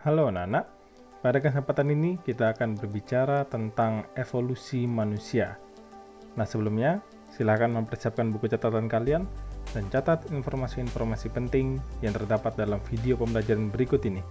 Halo anak-anak, pada kesempatan ini kita akan berbicara tentang evolusi manusia. Nah sebelumnya, silakan mempersiapkan buku catatan kalian dan catat informasi-informasi penting yang terdapat dalam video pembelajaran berikut ini.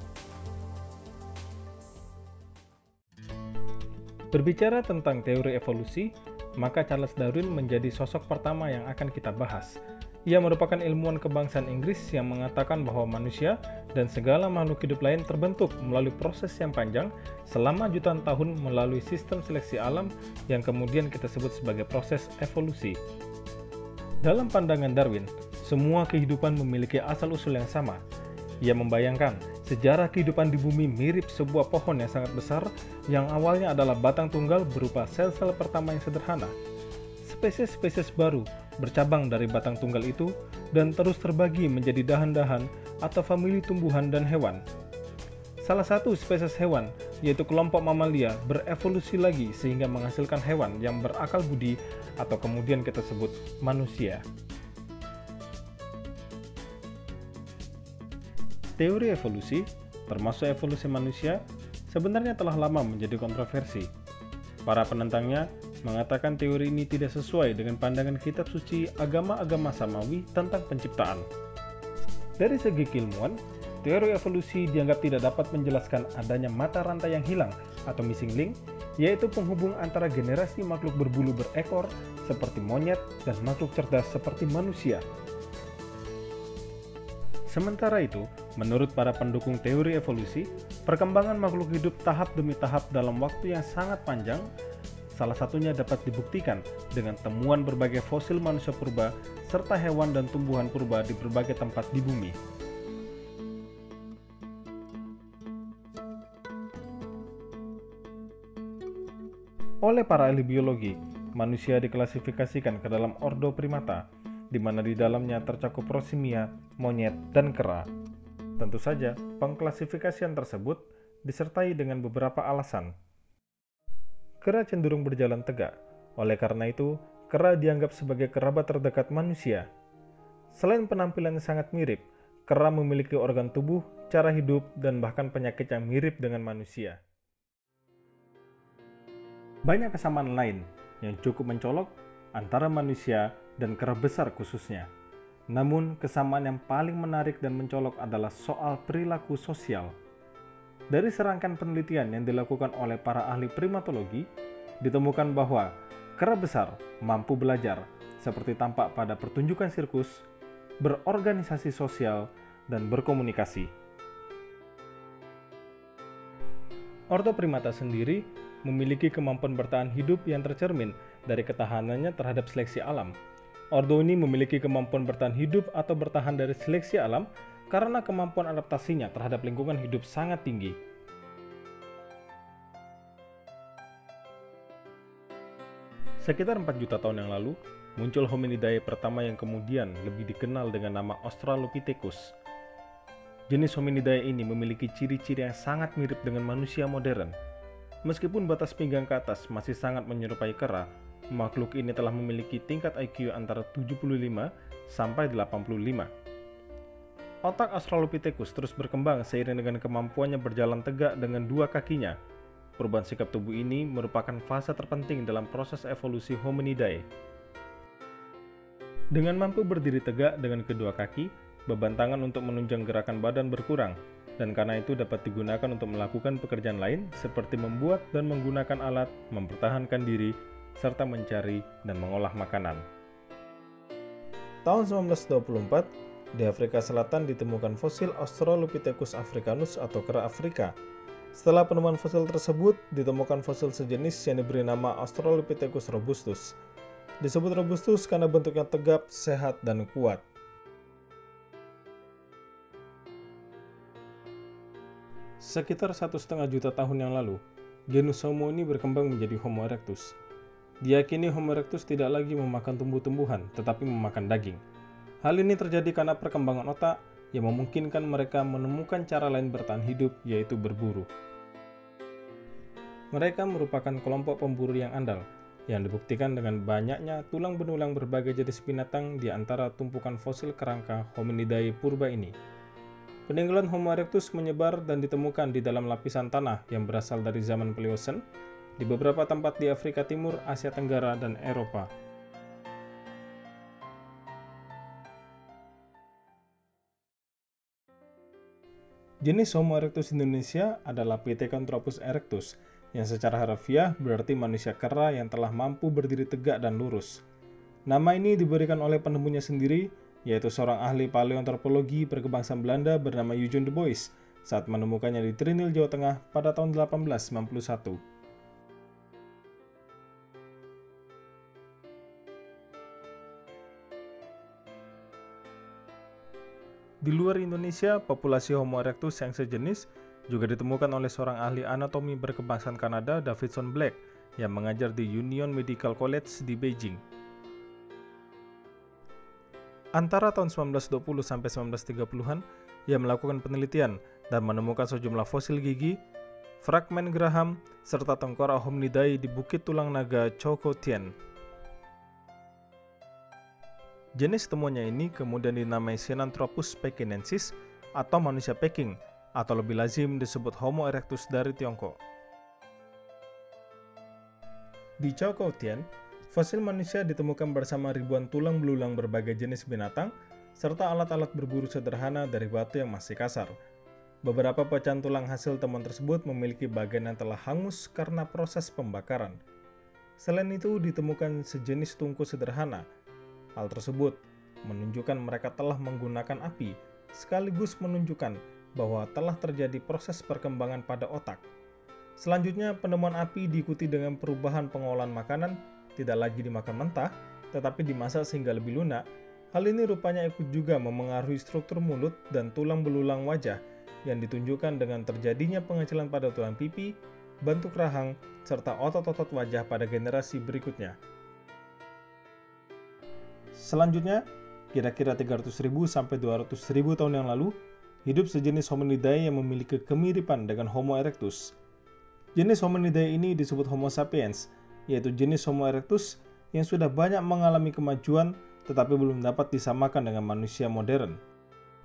Berbicara tentang teori evolusi, maka Charles Darwin menjadi sosok pertama yang akan kita bahas. Ia merupakan ilmuwan kebangsaan Inggris yang mengatakan bahwa manusia dan segala makhluk hidup lain terbentuk melalui proses yang panjang selama jutaan tahun melalui sistem seleksi alam yang kemudian kita sebut sebagai proses evolusi. Dalam pandangan Darwin, semua kehidupan memiliki asal-usul yang sama. Ia membayangkan sejarah kehidupan di bumi mirip sebuah pohon yang sangat besar yang awalnya adalah batang tunggal berupa sel-sel pertama yang sederhana. Spesies-spesies baru bercabang dari batang tunggal itu dan terus terbagi menjadi dahan-dahan atau famili tumbuhan dan hewan. Salah satu spesies hewan, yaitu kelompok mamalia, berevolusi lagi sehingga menghasilkan hewan yang berakal budi atau kemudian kita sebut manusia. Teori evolusi, termasuk evolusi manusia, sebenarnya telah lama menjadi kontroversi. Para penentangnya mengatakan teori ini tidak sesuai dengan pandangan kitab suci agama-agama samawi tentang penciptaan. Dari segi keilmuan, teori evolusi dianggap tidak dapat menjelaskan adanya mata rantai yang hilang atau missing link, yaitu penghubung antara generasi makhluk berbulu berekor seperti monyet dan makhluk cerdas seperti manusia. Sementara itu, menurut para pendukung teori evolusi, perkembangan makhluk hidup tahap demi tahap dalam waktu yang sangat panjang, salah satunya dapat dibuktikan dengan temuan berbagai fosil manusia purba serta hewan dan tumbuhan purba di berbagai tempat di bumi. Oleh para ahli biologi, manusia diklasifikasikan ke dalam ordo primata, di mana di dalamnya tercakup prosimia, monyet, dan kera. Tentu saja, pengklasifikasian tersebut disertai dengan beberapa alasan. Kera cenderung berjalan tegak, oleh karena itu, kera dianggap sebagai kerabat terdekat manusia. Selain penampilannya sangat mirip, kera memiliki organ tubuh, cara hidup, dan bahkan penyakit yang mirip dengan manusia. Banyak kesamaan lain yang cukup mencolok antara manusia dan kera besar khususnya. Namun, kesamaan yang paling menarik dan mencolok adalah soal perilaku sosial. Dari serangkaian penelitian yang dilakukan oleh para ahli primatologi, ditemukan bahwa kera besar mampu belajar, seperti tampak pada pertunjukan sirkus, berorganisasi sosial, dan berkomunikasi. Ordo primata sendiri memiliki kemampuan bertahan hidup yang tercermin dari ketahanannya terhadap seleksi alam. Ordo ini memiliki kemampuan bertahan hidup atau bertahan dari seleksi alam karena kemampuan adaptasinya terhadap lingkungan hidup sangat tinggi. Sekitar 4 juta tahun yang lalu, muncul hominidae pertama yang kemudian lebih dikenal dengan nama Australopithecus. Jenis hominidae ini memiliki ciri-ciri yang sangat mirip dengan manusia modern. Meskipun batas pinggang ke atas masih sangat menyerupai kera, makhluk ini telah memiliki tingkat IQ antara 75 sampai 85. Otak Australopithecus terus berkembang seiring dengan kemampuannya berjalan tegak dengan dua kakinya. Perubahan sikap tubuh ini merupakan fase terpenting dalam proses evolusi hominidae. Dengan mampu berdiri tegak dengan kedua kaki, beban tangan untuk menunjang gerakan badan berkurang, dan karena itu dapat digunakan untuk melakukan pekerjaan lain seperti membuat dan menggunakan alat, mempertahankan diri, serta mencari dan mengolah makanan. Tahun 1924, di Afrika Selatan ditemukan fosil Australopithecus africanus atau kera Afrika. Setelah penemuan fosil tersebut, ditemukan fosil sejenis yang diberi nama Australopithecus robustus. Disebut robustus karena bentuknya tegap, sehat, dan kuat. Sekitar 1,5 juta tahun yang lalu, genus Homo ini berkembang menjadi Homo erectus. Diyakini Homo erectus tidak lagi memakan tumbuh-tumbuhan, tetapi memakan daging. Hal ini terjadi karena perkembangan otak yang memungkinkan mereka menemukan cara lain bertahan hidup, yaitu berburu. Mereka merupakan kelompok pemburu yang andal, yang dibuktikan dengan banyaknya tulang belulang berbagai jenis binatang di antara tumpukan fosil kerangka hominidae purba ini. Peninggalan Homo erectus menyebar dan ditemukan di dalam lapisan tanah yang berasal dari zaman Pliocene di beberapa tempat di Afrika Timur, Asia Tenggara, dan Eropa. Jenis Homo erectus Indonesia adalah Pithecanthropus erectus, yang secara harfiah berarti manusia kera yang telah mampu berdiri tegak dan lurus. Nama ini diberikan oleh penemunya sendiri, yaitu seorang ahli paleoantropologi berkebangsaan Belanda bernama Eugen de Bois saat menemukannya di Trinil, Jawa Tengah pada tahun 1891. Di luar Indonesia, populasi Homo erectus yang sejenis juga ditemukan oleh seorang ahli anatomi berkebangsaan Kanada, Davidson Black, yang mengajar di Union Medical College di Beijing. Antara tahun 1920 sampai 1930-an, ia melakukan penelitian dan menemukan sejumlah fosil gigi, fragmen geraham, serta tengkorak hominidae di Bukit Tulang Naga Chow Kau Tien. Jenis temuannya ini kemudian dinamai Sinanthropus pekinensis atau manusia Peking, atau lebih lazim disebut Homo erectus dari Tiongkok. Di Chow Kau Tien, fosil manusia ditemukan bersama ribuan tulang belulang berbagai jenis binatang, serta alat-alat berburu sederhana dari batu yang masih kasar. Beberapa pecahan tulang hasil temuan tersebut memiliki bagian yang telah hangus karena proses pembakaran. Selain itu, ditemukan sejenis tungku sederhana. Hal tersebut menunjukkan mereka telah menggunakan api, sekaligus menunjukkan bahwa telah terjadi proses perkembangan pada otak. Selanjutnya, penemuan api diikuti dengan perubahan pengolahan makanan, tidak lagi dimakan mentah, tetapi dimasak sehingga lebih lunak. Hal ini rupanya ikut juga memengaruhi struktur mulut dan tulang belulang wajah yang ditunjukkan dengan terjadinya pengecilan pada tulang pipi, bentuk rahang, serta otot-otot wajah pada generasi berikutnya. Selanjutnya, kira-kira 300.000 sampai 200.000 tahun yang lalu, hidup sejenis hominidae yang memiliki kemiripan dengan Homo erectus. Jenis hominidae ini disebut Homo sapiens, yaitu jenis Homo erectus yang sudah banyak mengalami kemajuan tetapi belum dapat disamakan dengan manusia modern.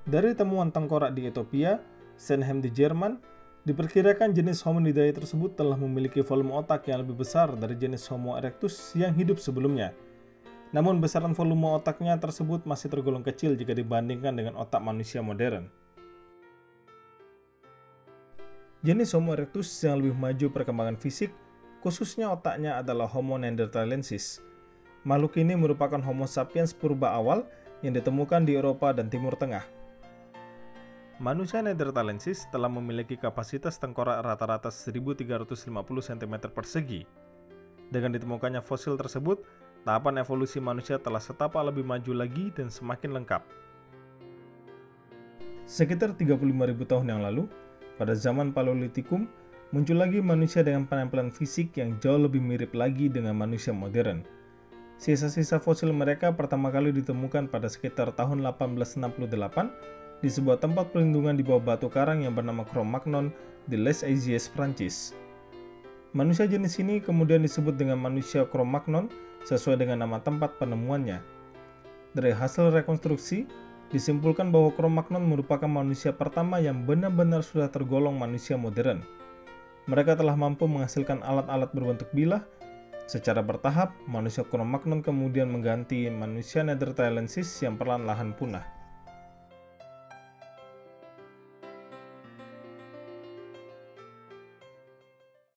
Dari temuan tengkorak di Ethiopia, Senheim di Jerman, diperkirakan jenis hominidae tersebut telah memiliki volume otak yang lebih besar dari jenis Homo erectus yang hidup sebelumnya. Namun besaran volume otaknya tersebut masih tergolong kecil jika dibandingkan dengan otak manusia modern. Jenis Homo erectus yang lebih maju perkembangan fisik, khususnya otaknya, adalah Homo neanderthalensis. Makhluk ini merupakan Homo sapiens purba awal yang ditemukan di Eropa dan Timur Tengah. Manusia neanderthalensis telah memiliki kapasitas tengkorak rata-rata 1350 cm persegi. Dengan ditemukannya fosil tersebut, tahapan evolusi manusia telah setapak lebih maju lagi dan semakin lengkap. Sekitar 35.000 tahun yang lalu, pada zaman Paleolitikum, muncul lagi manusia dengan penampilan fisik yang jauh lebih mirip lagi dengan manusia modern. Sisa-sisa fosil mereka pertama kali ditemukan pada sekitar tahun 1868 di sebuah tempat perlindungan di bawah batu karang yang bernama Cro-Magnon di Les Aisies, Prancis. Manusia jenis ini kemudian disebut dengan manusia Cro-Magnon sesuai dengan nama tempat penemuannya. Dari hasil rekonstruksi, disimpulkan bahwa Cro-Magnon merupakan manusia pertama yang benar-benar sudah tergolong manusia modern. Mereka telah mampu menghasilkan alat-alat berbentuk bilah. Secara bertahap, manusia Cro-Magnon kemudian mengganti manusia neanderthalensis yang perlahan-lahan punah.